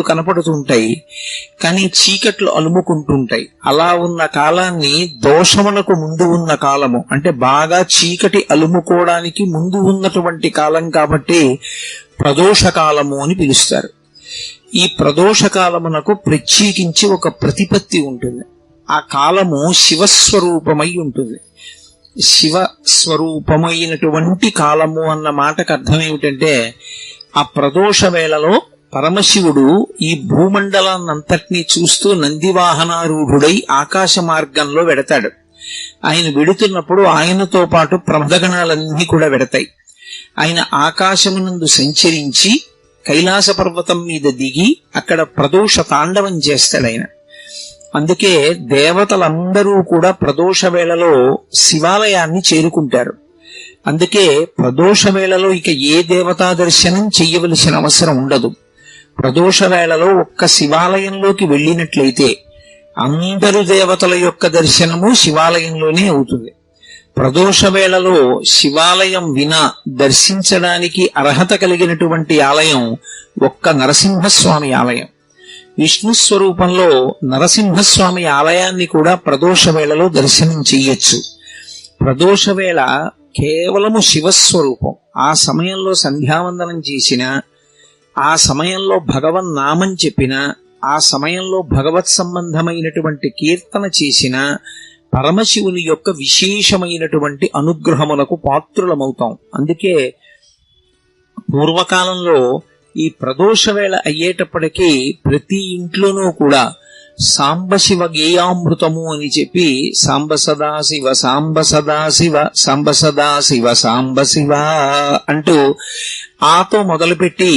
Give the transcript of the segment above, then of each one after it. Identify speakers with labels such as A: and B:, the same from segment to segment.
A: కనపడుతుంటాయి, కానీ చీకట్లు అలుముకుంటుంటాయి. అలా ఉన్న కాలాన్ని దోషములకు ముందు ఉన్న కాలము, అంటే బాగా చీకటి అలుముకోవడానికి ముందు ఉన్నటువంటి కాలం కాబట్టి ప్రదోష కాలము అని పిలుస్తారు. ఈ ప్రదోష కాలమునకు ప్రత్యేకించి ఒక ప్రతిపత్తి ఉంటుంది. ఆ కాలము శివస్వరూపమై ఉంటుంది. శివస్వరూపమైనటువంటి కాలము అన్న మాటకు అర్థం ఏమిటంటే, ఆ ప్రదోష వేళలో పరమశివుడు ఈ భూమండలాన్నంతటినీ చూస్తూ నందివాహనారూఢుడై ఆకాశ మార్గంలో వెడతాడు. ఆయన వెడుతున్నప్పుడు ఆయనతో పాటు ప్రమదగణాలన్నీ కూడా వెడతాయి. ఆయన ఆకాశమునందు సంచరించి కైలాస పర్వతం మీద దిగి అక్కడ ప్రదోష తాండవం చేస్తాడు ఆయన. అందుకే దేవతలందరూ కూడా ప్రదోష వేళలో శివాలయాన్ని చేరుకుంటారు. అందుకే ప్రదోష వేళలో ఇక ఏ దేవతా దర్శనం చెయ్యవలసిన అవసరం ఉండదు. ప్రదోష వేళలో ఒక్క శివాలయంలోకి వెళ్ళినట్లయితే అందరు దేవతల యొక్క దర్శనము శివాలయంలోనే అవుతుంది. ప్రదోష వేళలో శివాలయం వినా దర్శించడానికి అర్హత కలిగినటువంటి ఆలయం ఒక్క నరసింహస్వామి ఆలయం. విష్ణు స్వరూపంలో నరసింహస్వామి ఆలయాన్ని కూడా ప్రదోష వేళలో దర్శనం చెయ్యొచ్చు. ప్రదోష వేళ కేవలము శివస్వరూపం. ఆ సమయంలో సంధ్యావందనం చేసిన, ఆ సమయంలో భగవన్నామం చెప్పిన, ఆ సమయంలో భగవత్ సంబంధమైనటువంటి కీర్తన చేసిన పరమశివుని యొక్క విశేషమైనటువంటి అనుగ్రహములకు పాత్రులమవుతాం. అందుకే పూర్వకాలంలో ఈ ప్రదోష వేళ అయ్యేటప్పటికీ ప్రతి ఇంట్లోనూ కూడా సాంబశివ గేయామృతము అని చెప్పి సాంబ సదాశివ సాంబ సదాశివ సాంబ సదాశివ సాంబశివ అంటూ ఆతో మొదలుపెట్టి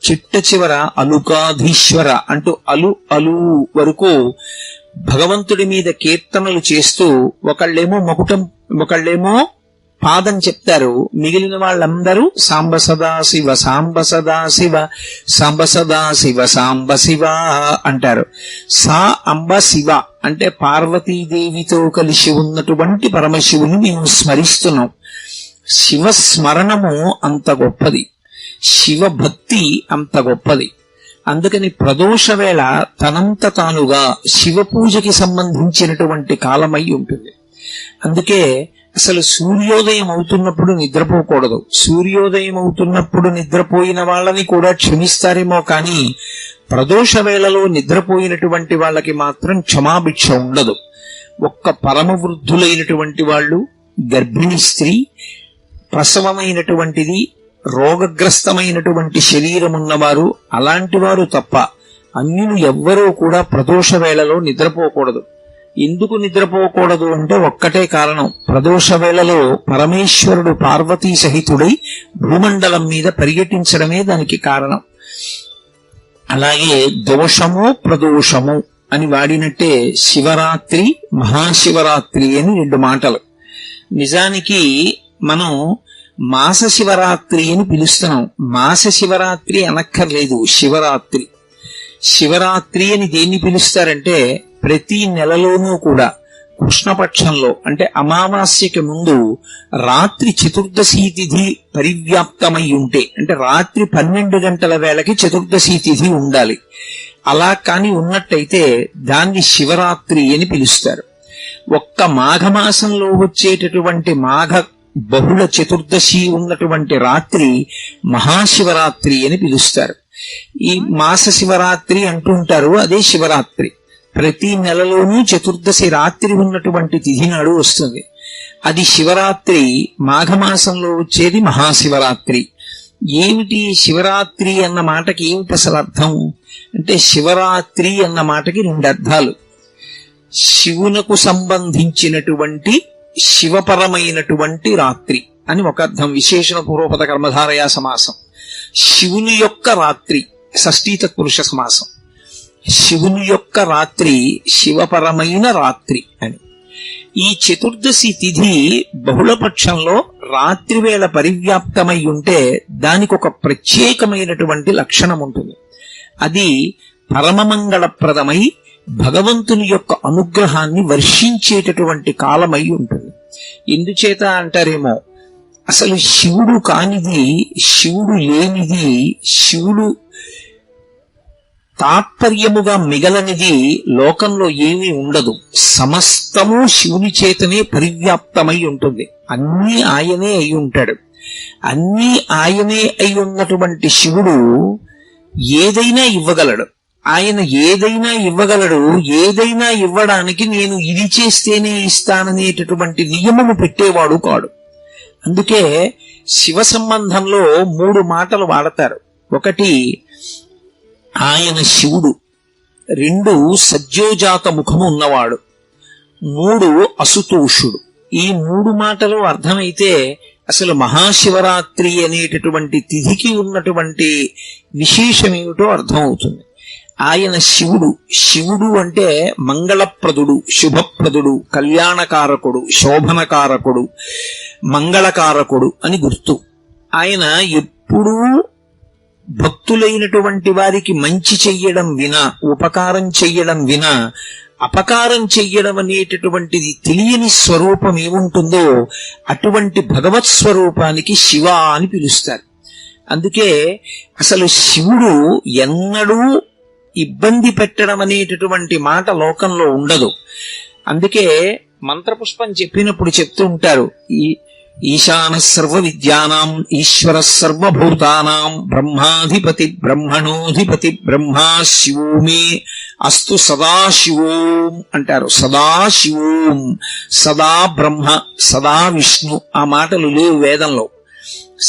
A: చిట్ట చివర అలుకాధీశ్వర అంటూ అలు అలు వరకు భగవంతుడి మీద కీర్తనలు చేస్తూ ఒకళ్ళేమో మకుటం, ఒకళ్ళేమో పాదం చెప్తారు. మిగిలిన వాళ్ళందరూ సాంబ సదాశివ సాంబ సదాశివ సాంబ సదాశివ సాంబ శివ అంటారు. సా అంబ శివ అంటే పార్వతీదేవితో కలిసి ఉన్నటువంటి పరమశివుని మేము స్మరిస్తున్నాం. శివ స్మరణము అంత గొప్పది, శివ భక్తి అంత గొప్పది. అందుకని ప్రదోష వేళ తనంత తానుగా శివ పూజకి సంబంధించినటువంటి కాలమై ఉంటుంది. అందుకే అసలు సూర్యోదయం అవుతున్నప్పుడు నిద్రపోకూడదు. సూర్యోదయం అవుతున్నప్పుడు నిద్రపోయిన వాళ్ళని కూడా క్షమిస్తారేమో కానీ ప్రదోష వేళలో నిద్రపోయినటువంటి వాళ్ళకి మాత్రం క్షమాభిక్ష ఉండదు. ఒక్క పరమ వృద్ధులైనటువంటి వాళ్ళు, గర్భిణీ స్త్రీ, ప్రసవమైనటువంటిది, రోగగ్రస్తమైనటువంటి శరీరం ఉన్నవారు, అలాంటి వారు తప్ప అన్యులు ఎవ్వరూ కూడా ప్రదోష వేళలో నిద్రపోకూడదు. ఎందుకు నిద్రపోకూడదు అంటే ఒక్కటే కారణం. ప్రదోష వేళలో పరమేశ్వరుడు పార్వతీ సహితుడై భూమండలం మీద పర్యటించడమే దానికి కారణం. అలాగే దోషము ప్రదోషము అని వాడినట్టే శివరాత్రి మహాశివరాత్రి అని రెండు మాటలు. నిజానికి మనం మాస శివరాత్రి అని పిలుస్తున్నాం. మాస శివరాత్రి అనక్కర్లేదు, శివరాత్రి. శివరాత్రి అని దేన్ని పిలుస్తారంటే ప్రతి నెలలోనూ కూడా కృష్ణపక్షంలో అంటే అమావాస్యకి ముందు రాత్రి చతుర్దశి తిథి పరివ్యాప్తమై ఉంటే, అంటే రాత్రి 12 గంటల వేళకి చతుర్దశి తిథి ఉండాలి. అలా కాని ఉన్నట్టయితే దాన్ని శివరాత్రి అని పిలుస్తారు. ఒక్క మాఘమాసంలో వచ్చేటటువంటి మాఘ బహుళ చతుర్దశి ఉన్నటువంటి రాత్రి మహాశివరాత్రి అని పిలుస్తారు. ఈ మాస శివరాత్రి అంటుంటారు, అదే శివరాత్రి. ప్రతి నెలలోనూ చతుర్దశి రాత్రి ఉన్నటువంటి తిథి నాడు వస్తుంది. అది శివరాత్రి. మాఘమాసంలో వచ్చేది మహాశివరాత్రి. ఏమిటి శివరాత్రి అన్న మాటకి ఏమిటి అసలు అర్థం అంటే, శివరాత్రి అన్న మాటకి రెండు అర్థాలు. శివునకు సంబంధించినటువంటి శివపరమైనటువంటి రాత్రి అని ఒక అర్థం. విశేషణ పూర్వపద కర్మధారయా సమాసం. శివుని యొక్క రాత్రి షష్ఠీ తత్పురుష సమాసం. శివుని యొక్క రాత్రి శివపరమైన రాత్రి అని. ఈ చతుర్దశి తిథి బహుళపక్షంలో రాత్రి వేళ పరివ్యాప్తమై ఉంటే దానికి ఒక ప్రత్యేకమైనటువంటి లక్షణం ఉంటుంది. అది పరమమంగళప్రదమై భగవంతుని యొక్క అనుగ్రహాన్ని వర్షించేటటువంటి కాలమై ఉంటుంది. ఎందుచేత అంటారేమో, అసలు శివుడు కానిది, శివుడు లేనిది, శివుడు తాత్పర్యముగా మిగలనిది లోకంలో ఏమీ ఉండదు. సమస్తము శివుని చేతనే పరివ్యాప్తమై ఉంటుంది. అన్నీ ఆయనే అయి ఉంటాడు. అన్నీ ఆయనే అయి ఉన్నటువంటి శివుడు ఏదైనా ఇవ్వగలడు. ఆయన ఏదైనా ఇవ్వగలడు. ఏదైనా ఇవ్వడానికి నేను ఇది చేస్తేనే ఇస్తాననేటటువంటి నియమము పెట్టేవాడు కాడు. అందుకే శివ సంబంధంలో 3 మాటలు వాడతారు. ఒకటి ఆయన శివుడు, 2 సజ్జోజాత ముఖము ఉన్నవాడు, 3 అసుతోషుడు. ఈ 3 మాటలు అర్థమైతే అసలు మహాశివరాత్రి అనేటటువంటి తిథికి ఉన్నటువంటి విశేషమేమిటో అర్థమవుతుంది. ఆయన శివుడు. శివుడు అంటే మంగళప్రదుడు, శుభప్రదుడు, కళ్యాణకారకుడు, శోభనకారకుడు, మంగళకారకుడు అని గుర్తు. ఆయన ఎప్పుడూ భక్తులైనటువంటి వారికి మంచి చెయ్యడం వినా, ఉపకారం చెయ్యడం వినా, అపకారం చెయ్యడం అనేటటువంటిది తెలియని స్వరూపం ఏముంటుందో అటువంటి భగవత్ స్వరూపానికి శివ అని పిలుస్తారు. అందుకే అసలు శివుడు ఎన్నడూ ఇబ్బంది పెట్టడం అనేటటువంటి మాట లోకంలో ఉండదు. అందుకే మంత్రపుష్పం చెప్పినప్పుడు చెప్తూ ఉంటారు, ఈశాన సర్వ విద్యానాం ఈశ్వర సర్వభూతానాం బ్రహ్మాధిపతి బ్రహ్మణోధిపతి బ్రహ్మా శివో మే అస్తు సదాశివోం అంటారు. సదాశివోం, సదా బ్రహ్మ, సదా విష్ణు. ఆ మాటలు లేవు వేదంలో.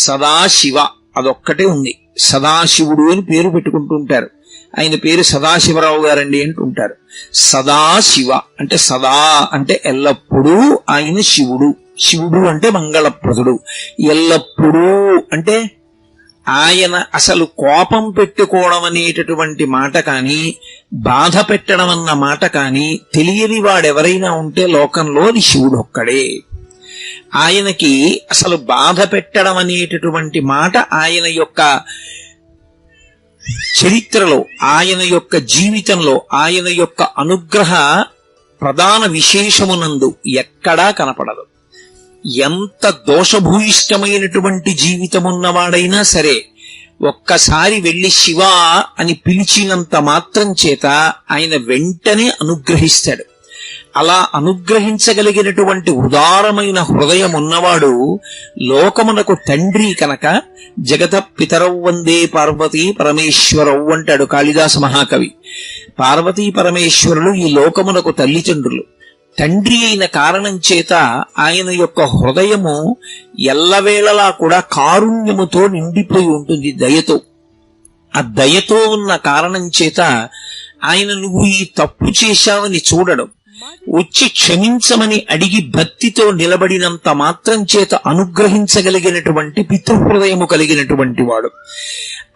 A: సదాశివ అదొక్కటే ఉంది. సదాశివుడు అని పేరు పెట్టుకుంటుంటారు. ఆయన పేరు సదాశివరావు గారండి అంటుంటారు. సదాశివ అంటే సదా అంటే ఎల్లప్పుడూ ఆయన శివుడు. శివుడు అంటే మంగళప్రదుడు. ఎల్లప్పుడూ అంటే ఆయన అసలు కోపం పెట్టుకోవడం అనేటటువంటి మాట కానీ, బాధ పెట్టడం అన్న మాట కానీ తెలియని వాడెవరైనా ఉంటే లోకంలో అది శివుడు ఒక్కడే. ఆయనకి అసలు బాధ పెట్టడం అనేటటువంటి మాట ఆయన యొక్క చరిత్రలో, ఆయన యొక్క జీవితంలో, ఆయన యొక్క అనుగ్రహ ప్రధాన విశేషమునందు ఎక్కడా కనపడదు. ఎంత దోషభూయిష్టమైనటువంటి జీవితమున్నవాడైనా సరే ఒక్కసారి వెళ్లి శివ అని పిలిచినంత మాత్రం చేత ఆయన వెంటనే అనుగ్రహిస్తాడు. అలా అనుగ్రహించగలిగినటువంటి ఉదారమైన హృదయం ఉన్నవాడు లోకమునకు తండ్రి కనుక జగత పితరౌ వందే పార్వతీ పరమేశ్వరౌ అంటాడు కాళిదాస మహాకవి. పార్వతీ పరమేశ్వరులు ఈ లోకమునకు తల్లిదండ్రులు. తండ్రి అయిన కారణం చేత ఆయన యొక్క హృదయము ఎల్లవేళలా కూడా కారుణ్యముతో నిండిపోయి ఉంటుంది, దయతో. ఆ దయతో ఉన్న కారణం చేత ఆయన నువ్వు ఈ తప్పు చేశావని చూడడం, వచ్చి క్షమించమని అడిగి భక్తితో నిలబడినంత మాత్రం చేత అనుగ్రహించగలిగినటువంటి పితృహృదయము కలిగినటువంటి వాడు.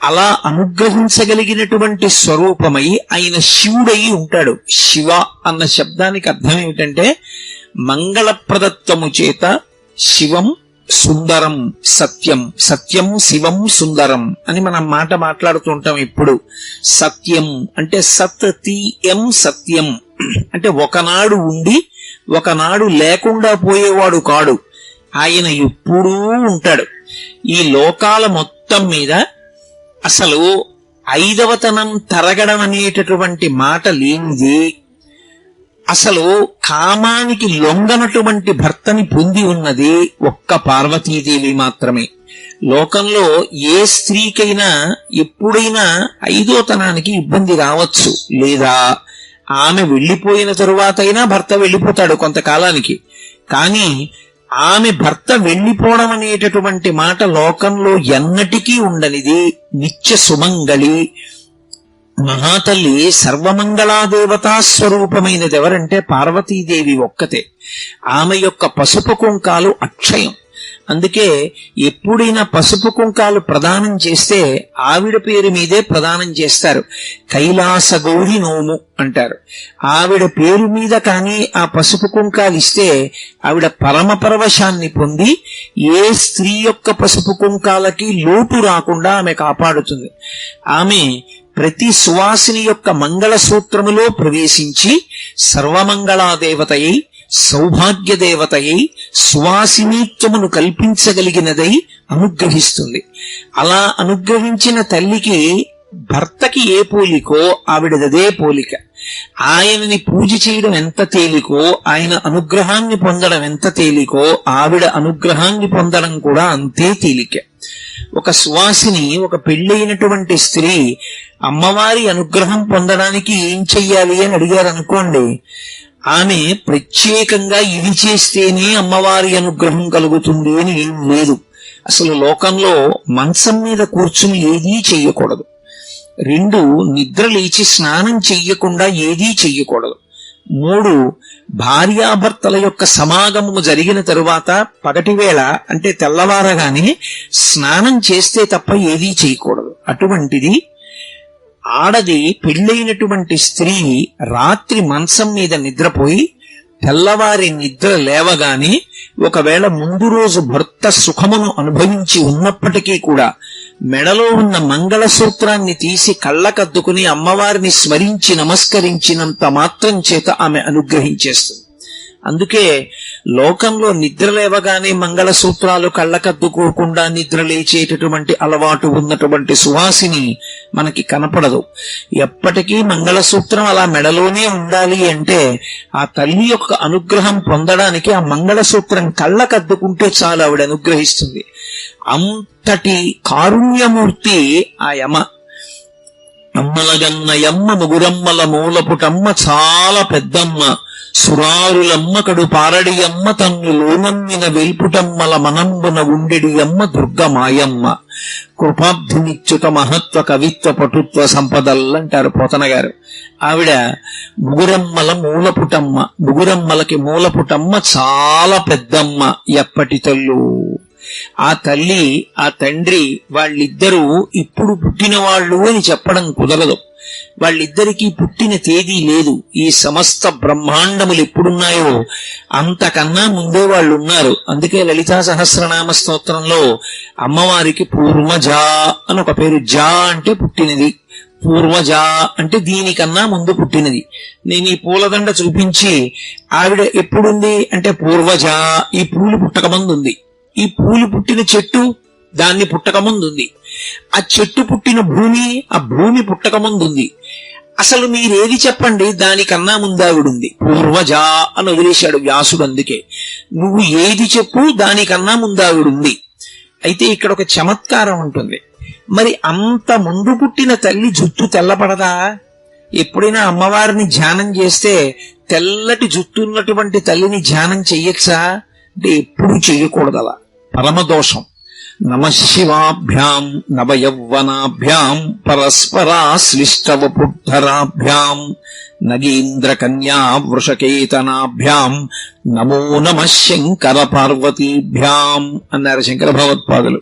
A: అలా అనుగ్రహించగలిగినటువంటి స్వరూపమై ఆయన శివుడై ఉంటాడు. శివ అన్న శబ్దానికి అర్థం ఏమిటంటే మంగళప్రదత్వము చేత శివం సుందరం సత్యం. సత్యం శివం సుందరం అని మనం మాట మాట్లాడుతుంటాం ఇప్పుడు. సత్యం అంటే సత్ తీయం సత్యం అంటే ఒకనాడు ఉండి ఒకనాడు లేకుండా పోయేవాడు కాడు. ఆయన ఎప్పుడూ ఉంటాడు. ఈ లోకాల మొత్తం మీద అసలు 5వతనం తరగడం అనేటటువంటి మాట లేనిది, అసలు కామానికి లొంగనటువంటి భర్తని పొంది ఉన్నది ఒక్క పార్వతీదేవి మాత్రమే. లోకంలో ఏ స్త్రీకైనా ఎప్పుడైనా 5వతనానికి ఇబ్బంది రావచ్చు, లేదా ఆమె వెళ్లిపోయిన తరువాతైనా భర్త వెళ్లిపోతాడు కొంతకాలానికి. కానీ ఆమె భర్త వెళ్లిపోవడం అనేటటువంటి మాట లోకంలో ఎన్నటికీ ఉండనిది. నిత్య సుమంగళి మహాతల్లి సర్వమంగళాదేవతా స్వరూపమైనది ఎవరంటే పార్వతీదేవి ఒక్కతే. ఆమె యొక్క పసుపు కుంకాలు అక్షయం. అందుకే ఎప్పుడైనా పసుపు కుంకాలు ప్రదానం చేస్తే ఆవిడ పేరు మీదే ప్రదానం చేస్తారు. కైలాస గౌరి నోము అంటారు. ఆవిడ పేరు మీద కానీ ఆ పసుపు కుంకాలు ఇస్తే ఆవిడ పరమ పరవశాన్ని పొంది ఏ స్త్రీ యొక్క పసుపు కుంకాలకి లోటు రాకుండా ఆమె కాపాడుతుంది. ఆమె ప్రతి సువాసిని యొక్క మంగళ సూత్రములో ప్రవేశించి సర్వమంగళాదేవతయై సౌభాగ్యదేవతయై సువాసినీత్వమును కల్పించగలిగినదై అనుగ్రహిస్తుంది. అలా అనుగ్రహించిన తల్లికి భర్తకి ఏ పోలికో ఆవిడదే పోలిక. ఆయనని పూజ చేయడం ఎంత తేలికో, ఆయన అనుగ్రహాన్ని పొందడం ఎంత తేలికో, ఆవిడ అనుగ్రహాన్ని పొందడం కూడా అంతే తేలిక. ఒక సువాసిని, ఒక పెళ్ళైనటువంటి స్త్రీ అమ్మవారి అనుగ్రహం పొందడానికి ఏం చెయ్యాలి అని అడిగారు అనుకోండి, ఆమె ప్రత్యేకంగా ఇది చేస్తేనే అమ్మవారి అనుగ్రహం కలుగుతుంది అని ఏం లేదు. అసలు లోకంలో మంచం మీద కూర్చుని ఏదీ చెయ్యకూడదు. 2, నిద్ర లేచి స్నానం చెయ్యకుండా ఏదీ చెయ్యకూడదు. 3, భార్యాభర్తల యొక్క సమాగమము జరిగిన తరువాత పగటివేళ అంటే తెల్లవారగానే స్నానం చేస్తే తప్ప ఏదీ చేయకూడదు. అటువంటిది ఆడది, పెళ్ళైనటువంటి స్త్రీ రాత్రి మంచం మీద నిద్రపోయి తెల్లవారి నిద్ర లేవగానే ఒకవేళ ముందు రోజు భర్త సుఖమును అనుభవించి ఉన్నప్పటికీ కూడా మెడలో ఉన్న మంగళసూత్రాన్ని తీసి కళ్ళకద్దుకుని అమ్మవారిని స్మరించి నమస్కరించినంత మాత్రం చేత ఆమె అనుగ్రహించేస్తుంది. అందుకే లోకంలో నిద్ర లేవగానే మంగళసూత్రాలు కళ్ళకద్దుకోకుండా నిద్ర లేచేటటువంటి అలవాటు ఉన్నటువంటి సువాసిని మనకి కనపడదు. ఎప్పటికీ మంగళసూత్రం అలా మెడలోనే ఉండాలి అంటే ఆ తల్లి యొక్క అనుగ్రహం పొందడానికి ఆ మంగళసూత్రం కళ్ళకద్దుకుంటే చాలు, ఆవిడ అనుగ్రహిస్తుంది. అంతటి కారుణ్యమూర్తి ఆ యమ. అమ్మలగన్నయమ్మ ముగురమ్మల మూలపుటమ్మ చాలా పెద్దమ్మ, సురారులమ్మ కడు పారడియమ్మ తన్ను లోనమ్మిన వెల్పుటమ్మల మనంబున ఉండెడియమ్మ దుర్గమాయమ్మ. కృపాబ్ధినిచ్యుత మహత్వ కవిత్వ పటుత్వ సంపదల్లంటారు పోతన గారు. ఆవిడ ముగురమ్మల మూలపుటమ్మ, ముగురమ్మలకి మూలపుటమ్మ, చాలా పెద్దమ్మ. ఎప్పటి తల్లు ఆ తల్లి, ఆ తండ్రి వాళ్ళిద్దరూ ఇప్పుడు పుట్టిన వాళ్ళు అని చెప్పడం కుదరదు. వాళ్ళిద్దరికీ పుట్టిన తేదీ లేదు. ఈ సమస్త బ్రహ్మాండములు ఎప్పుడున్నాయో అంతకన్నా ముందే వాళ్ళు ఉన్నారు. అందుకే లలితా సహస్రనామ స్తోత్రంలో అమ్మవారికి పూర్వజ అని ఒక పేరు. జా అంటే పుట్టినది, పూర్వజ అంటే దీనికన్నా ముందు పుట్టినది. నేను ఈ పూలదండ చూపించి ఆవిడ ఎప్పుడుంది అంటే పూర్వజ, ఈ పూలు పుట్టకముందు ఉంది. ఈ పూలు పుట్టిన చెట్టు దాన్ని పుట్టకముందుంది. ఆ చెట్టు పుట్టిన భూమి, ఆ భూమి పుట్టకముందుంది. అసలు మీరేది చెప్పండి, దానికన్నా ముందావిడుంది. పూర్వజ అని వదిలేశాడు వ్యాసుడు. అందుకే నువ్వు ఏది చెప్పు, దానికన్నా ముందావిడుంది. అయితే ఇక్కడ ఒక చమత్కారం ఉంటుంది. మరి అంత ముందు పుట్టిన తల్లి జుట్టు తెల్లపడదా? ఎప్పుడైనా అమ్మవారిని ధ్యానం చేస్తే తెల్లటి జుట్టు ఉన్నటువంటి తల్లిని ధ్యానం చెయ్యొచ్చా అంటే ఎప్పుడూ చెయ్యకూడదు. అలా పరమదోషం. నమశివాభ్యాం నవయౌవనాభ్యాం పరస్పరాశ్లిష్టవపుద్ధరాభ్యాం నగేంద్రకన్యా వృషకేతనాభ్యాం నమో నమః శంకర పార్వతీభ్యాం అన్నారు శంకర భగవత్పాదులు.